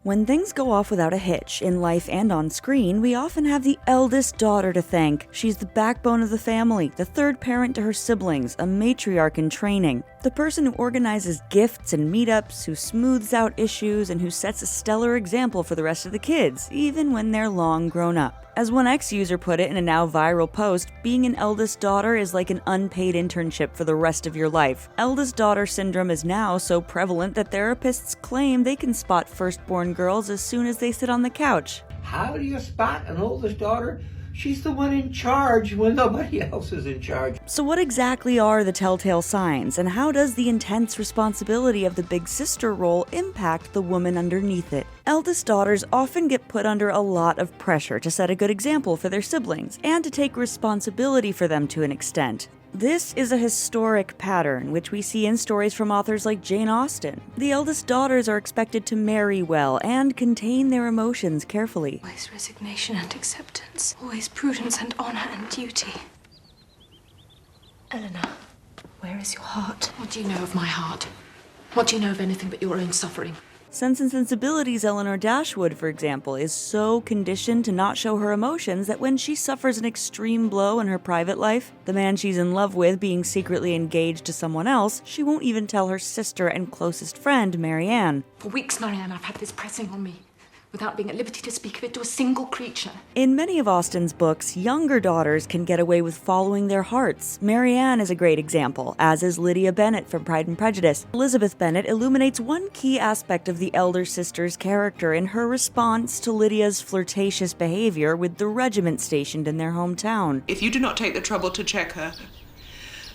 When things go off without a hitch, in life and on screen, we often have the eldest daughter to thank. She's the backbone of the family, the third parent to her siblings, a matriarch in training. The person who organizes gifts and meetups, who smooths out issues, and who sets a stellar example for the rest of the kids, even when they're long grown up. As one ex-user put it in a now viral post, being an eldest daughter is like an unpaid internship for the rest of your life. Eldest daughter syndrome is now so prevalent that therapists claim they can spot firstborn girls as soon as they sit on the couch. How do you spot an oldest daughter? She's the one in charge when nobody else is in charge. So what exactly are the telltale signs, and how does the intense responsibility of the big sister role impact the woman underneath it? Eldest daughters often get put under a lot of pressure to set a good example for their siblings, and to take responsibility for them to an extent. This is a historic pattern, which we see in stories from authors like Jane Austen. The eldest daughters are expected to marry well and contain their emotions carefully. Always resignation and acceptance. Always prudence and honor and duty. Eleanor, where is your heart? What do you know of my heart? What do you know of anything but your own suffering? Sense and Sensibility's Eleanor Dashwood, for example, is so conditioned to not show her emotions that when she suffers an extreme blow in her private life, the man she's in love with being secretly engaged to someone else, she won't even tell her sister and closest friend, Marianne. For weeks, Marianne, I've had this pressing on me, without being at liberty to speak of it to a single creature. In many of Austen's books, younger daughters can get away with following their hearts. Marianne is a great example, as is Lydia Bennet from Pride and Prejudice. Elizabeth Bennet illuminates one key aspect of the elder sister's character in her response to Lydia's flirtatious behavior with the regiment stationed in their hometown. If you do not take the trouble to check her,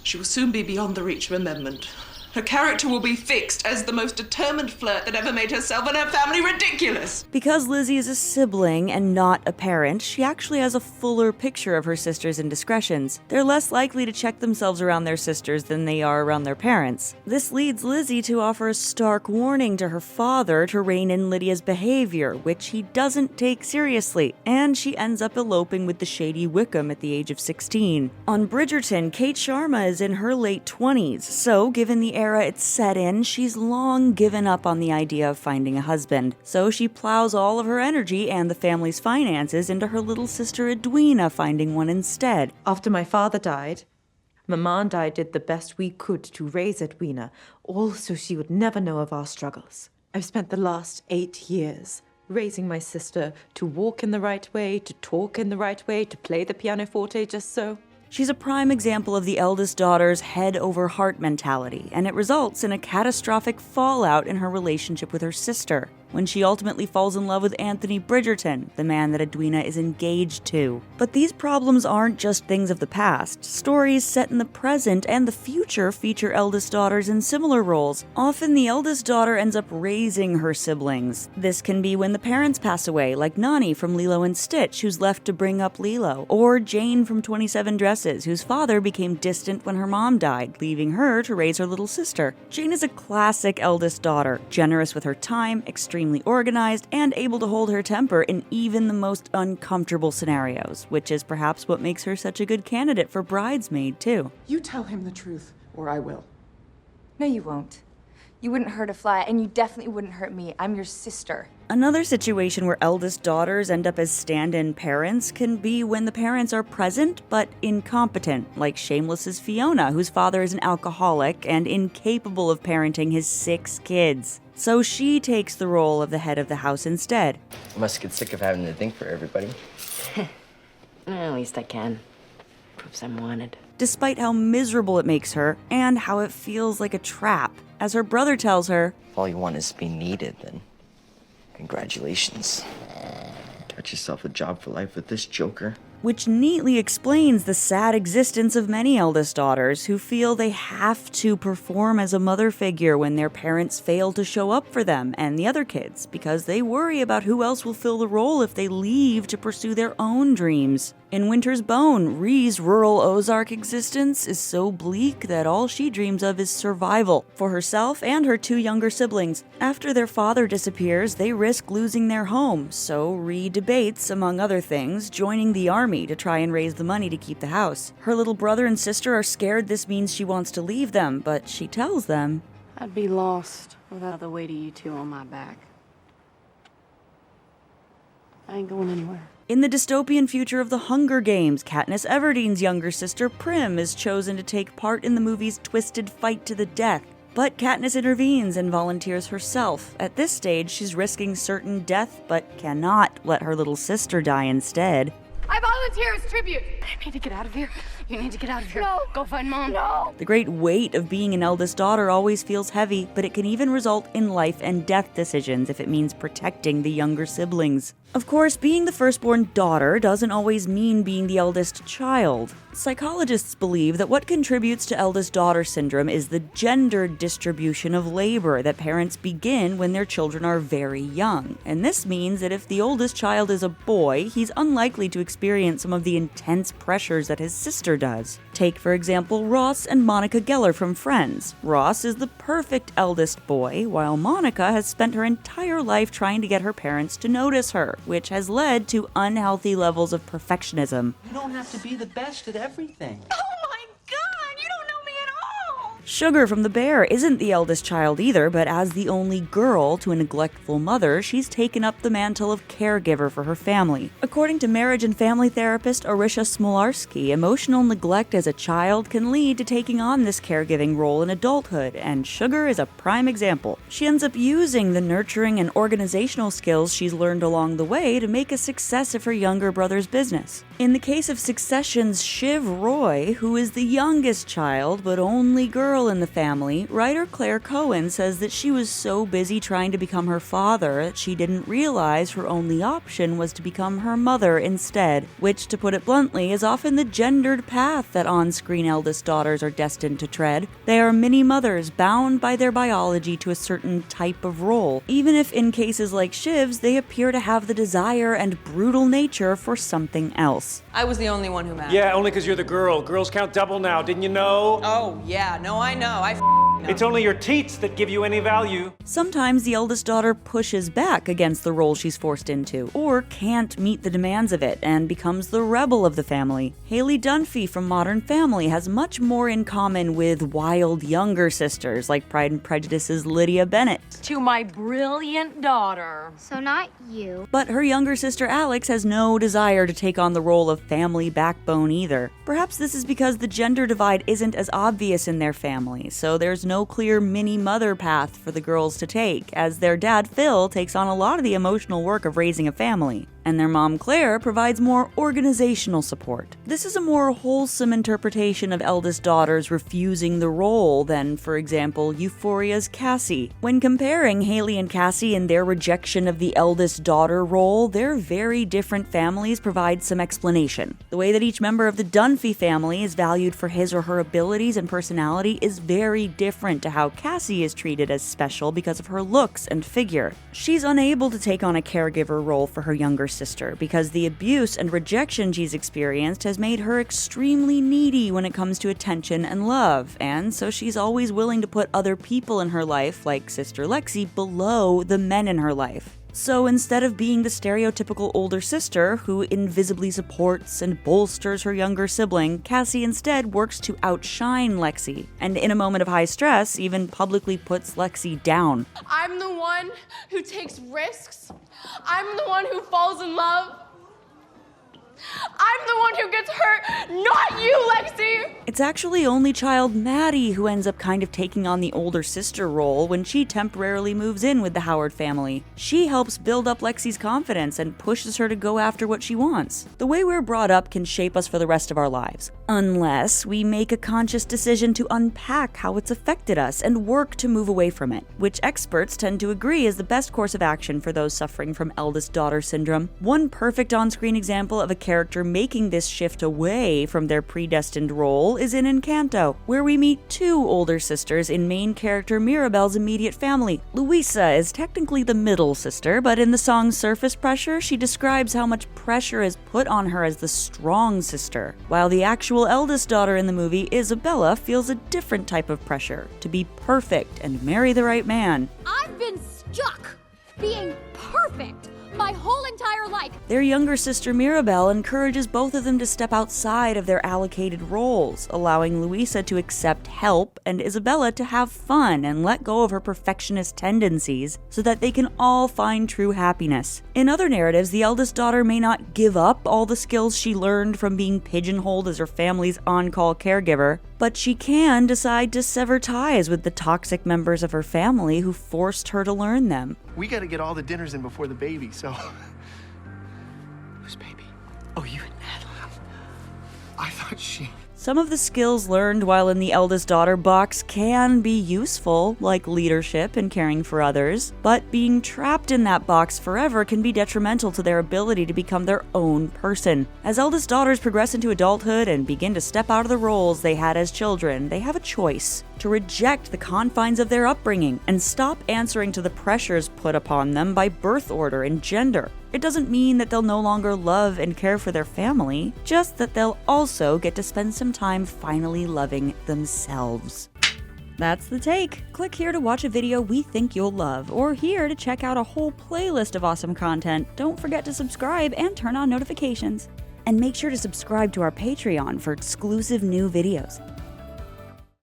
she will soon be beyond the reach of amendment. Her character will be fixed as the most determined flirt that ever made herself and her family ridiculous. Because Lizzie is a sibling and not a parent, she actually has a fuller picture of her sisters' indiscretions. They're less likely to check themselves around their sisters than they are around their parents. This leads Lizzie to offer a stark warning to her father to rein in Lydia's behavior, which he doesn't take seriously, and she ends up eloping with the shady Wickham at the age of 16. On Bridgerton, Kate Sharma is in her late 20s, so given the era it's set in, she's long given up on the idea of finding a husband. So she plows all of her energy and the family's finances into her little sister Edwina finding one instead. After my father died, Mama and I did the best we could to raise Edwina, all so she would never know of our struggles. I've spent the last 8 years raising my sister to walk in the right way, to talk in the right way, to play the pianoforte just so. She's a prime example of the eldest daughter's head-over-heart mentality, and it results in a catastrophic fallout in her relationship with her sister, when she ultimately falls in love with Anthony Bridgerton, the man that Edwina is engaged to. But these problems aren't just things of the past. Stories set in the present and the future feature eldest daughters in similar roles. Often the eldest daughter ends up raising her siblings. This can be when the parents pass away, like Nani from Lilo and Stitch, who's left to bring up Lilo, or Jane from 27 Dresses, whose father became distant when her mom died, leaving her to raise her little sister. Jane is a classic eldest daughter, generous with her time, extremely organized, and able to hold her temper in even the most uncomfortable scenarios, which is perhaps what makes her such a good candidate for bridesmaid, too. You tell him the truth, or I will. No, you won't. You wouldn't hurt a fly, and you definitely wouldn't hurt me. I'm your sister. Another situation where eldest daughters end up as stand-in parents can be when the parents are present but incompetent, like Shameless's Fiona, whose father is an alcoholic and incapable of parenting his 6 kids. So she takes the role of the head of the house instead. I must get sick of having to think for everybody. At least I can. Proves I'm wanted. Despite how miserable it makes her, and how it feels like a trap. As her brother tells her, If all you want is to be needed, then congratulations. Got yourself a job for life with this joker. which neatly explains the sad existence of many eldest daughters who feel they have to perform as a mother figure when their parents fail to show up for them and the other kids, because they worry about who else will fill the role if they leave to pursue their own dreams. In Winter's Bone, Rhee's rural Ozark existence is so bleak that all she dreams of is survival for herself and her 2 younger siblings. After their father disappears, they risk losing their home, so Rhee debates, among other things, joining the army to try and raise the money to keep the house. Her little brother and sister are scared this means she wants to leave them, but she tells them, I'd be lost without the weight of you two on my back. I ain't going anywhere. In the dystopian future of the Hunger Games, Katniss Everdeen's younger sister Prim is chosen to take part in the movie's twisted fight to the death. But Katniss intervenes and volunteers herself. At this stage, she's risking certain death, but cannot let her little sister die instead. I volunteer as tribute. I need to get out of here. You need to get out of here. No. Go find Mom. No. The great weight of being an eldest daughter always feels heavy, but it can even result in life and death decisions if it means protecting the younger siblings. Of course, being the firstborn daughter doesn't always mean being the eldest child. Psychologists believe that what contributes to eldest daughter syndrome is the gendered distribution of labor that parents begin when their children are very young. And this means that if the oldest child is a boy, he's unlikely to experience some of the intense pressures that his sister does. Take, for example, Ross and Monica Geller from Friends. Ross is the perfect eldest boy, while Monica has spent her entire life trying to get her parents to notice her, which has led to unhealthy levels of perfectionism. You don't have to be the best at everything. Oh my God, you don't know me at all. Sugar from the Bear isn't the eldest child either, but as the only girl to a neglectful mother, she's taken up the mantle of caregiver for her family. According to marriage and family therapist Orisha Smolarski, emotional neglect as a child can lead to taking on this caregiving role in adulthood, and Sugar is a prime example. She ends up using the nurturing and organizational skills she's learned along the way to make a success of her younger brother's business. In the case of Succession's Shiv Roy, who is the youngest child but only girl in the family, writer Claire Cohen says that she was so busy trying to become her father that she didn't realize her only option was to become her mother instead, which, to put it bluntly, is often the gendered path that on-screen eldest daughters are destined to tread. They are mini-mothers bound by their biology to a certain type of role, even if in cases like Shiv's they appear to have the desire and brutal nature for something else. I was the only one who mattered. Yeah, only because you're the girl. Girls count double now, didn't you know? Oh, yeah, no, I know. Know. It's only your teats that give you any value. Sometimes the eldest daughter pushes back against the role she's forced into, or can't meet the demands of it, and becomes the rebel of the family. Haley Dunphy from Modern Family has much more in common with wild younger sisters like Pride and Prejudice's Lydia Bennet. To my brilliant daughter. So not you. But her younger sister Alex has no desire to take on the role of family backbone either. Perhaps this is because the gender divide isn't as obvious in their family, so there's no clear mini-mother path for the girls to take, as their dad Phil takes on a lot of the emotional work of raising a family, and their mom Claire provides more organizational support. This is a more wholesome interpretation of eldest daughters refusing the role than, for example, Euphoria's Cassie. When comparing Haley and Cassie and their rejection of the eldest daughter role, their very different families provide some explanation. The way that each member of the Dunphy family is valued for his or her abilities and personality is very different to how Cassie is treated as special because of her looks and figure. She's unable to take on a caregiver role for her younger sister because the abuse and rejection she's experienced has made her extremely needy when it comes to attention and love, and so she's always willing to put other people in her life, like Sister Lexi, below the men in her life. So instead of being the stereotypical older sister who invisibly supports and bolsters her younger sibling, Cassie instead works to outshine Lexi, and in a moment of high stress, even publicly puts Lexi down. I'm the one who takes risks. I'm the one who falls in love. I'm the one who gets hurt, not you, Lexi! It's actually only child Maddie who ends up kind of taking on the older sister role when she temporarily moves in with the Howard family. She helps build up Lexi's confidence and pushes her to go after what she wants. The way we're brought up can shape us for the rest of our lives, unless we make a conscious decision to unpack how it's affected us and work to move away from it, which experts tend to agree is the best course of action for those suffering from eldest daughter syndrome. One perfect on-screen example of a character making this shift away from their predestined role is in Encanto, where we meet two older sisters in main character Mirabel's immediate family. Luisa is technically the middle sister, but in the song Surface Pressure, she describes how much pressure is put on her as the strong sister, while the actual eldest daughter in the movie, Isabella, feels a different type of pressure to be perfect and marry the right man. I've been stuck being perfect my whole entire life. Their younger sister Mirabel encourages both of them to step outside of their allocated roles, allowing Luisa to accept help and Isabella to have fun and let go of her perfectionist tendencies so that they can all find true happiness. In other narratives, the eldest daughter may not give up all the skills she learned from being pigeonholed as her family's on-call caregiver, but she can decide to sever ties with the toxic members of her family who forced her to learn them. We gotta get all the dinners in before the baby, so... Whose baby? Oh, you and Natalie. I thought she... Some of the skills learned while in the eldest daughter box can be useful, like leadership and caring for others, but being trapped in that box forever can be detrimental to their ability to become their own person. As eldest daughters progress into adulthood and begin to step out of the roles they had as children, they have a choice to reject the confines of their upbringing and stop answering to the pressures put upon them by birth order and gender. It doesn't mean that they'll no longer love and care for their family, just that they'll also get to spend some time finally loving themselves. That's the take. Click here to watch a video we think you'll love, or here to check out a whole playlist of awesome content. Don't forget to subscribe and turn on notifications. And make sure to subscribe to our Patreon for exclusive new videos.